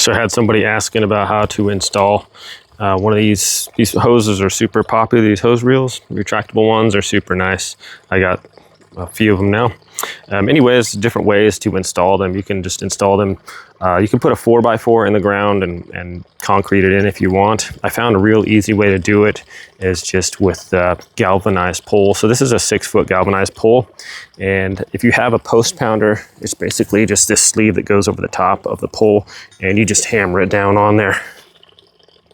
So I had somebody asking about how to install one of these hoses. Are super popular, these hose reels. Retractable ones are super nice. I got a few of them now. Anyways, different ways to install them. You can just install them. You can put a 4x4 in the ground and concrete it in if you want. I found a real easy way to do it is just with galvanized pole. So this is a 6-foot galvanized pole. And if you have a post pounder, it's basically just this sleeve that goes over the top of the pole, and you just hammer it down on there.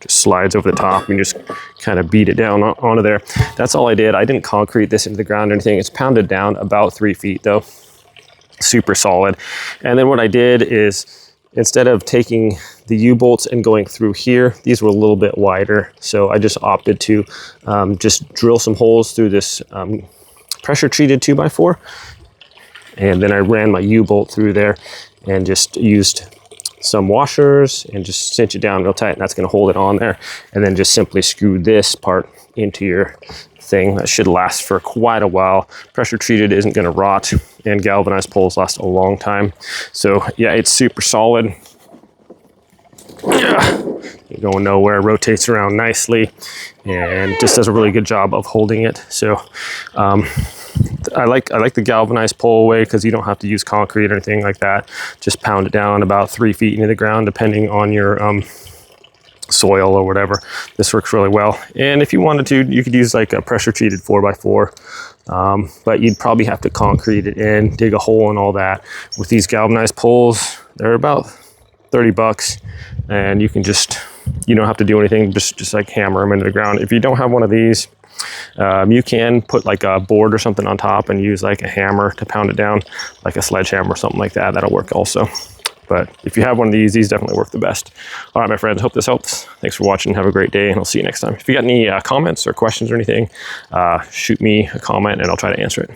Just slides over the top and just kind of beat it down onto there. That's all I did. I didn't concrete this into the ground or anything. It's pounded down about 3 feet though. Super solid. And then what I did is, instead of taking the U-bolts and going through here, these were a little bit wider. So I just opted to just drill some holes through this pressure treated 2x4. And then I ran my U-bolt through there and just used some washers and just cinch it down real tight, and that's going to hold it on there. And then just simply screw this part into your thing. That should last for quite a while. Pressure treated isn't going to rot, and galvanized poles last a long time. So yeah, it's super solid. You're going nowhere. Rotates around nicely and just does a really good job of holding it. So I like the galvanized pole way because you don't have to use concrete or anything like that. Just pound it down about 3 feet into the ground, depending on your soil or whatever. This works really well. And if you wanted to, you could use like a pressure treated 4x4, but you'd probably have to concrete it in, dig a hole and all that. With these galvanized poles, they're about 30 bucks, and you can just, you don't have to do anything, just like hammer them into the ground. If you don't have one of these, you can put like a board or something on top and use like a hammer to pound it down, like a sledgehammer or something like that. That'll work also. But if you have one of these definitely work the best. All right, my friends, hope this helps. Thanks for watching. Have a great day, and I'll see you next time. If you got any comments or questions or anything, shoot me a comment and I'll try to answer it.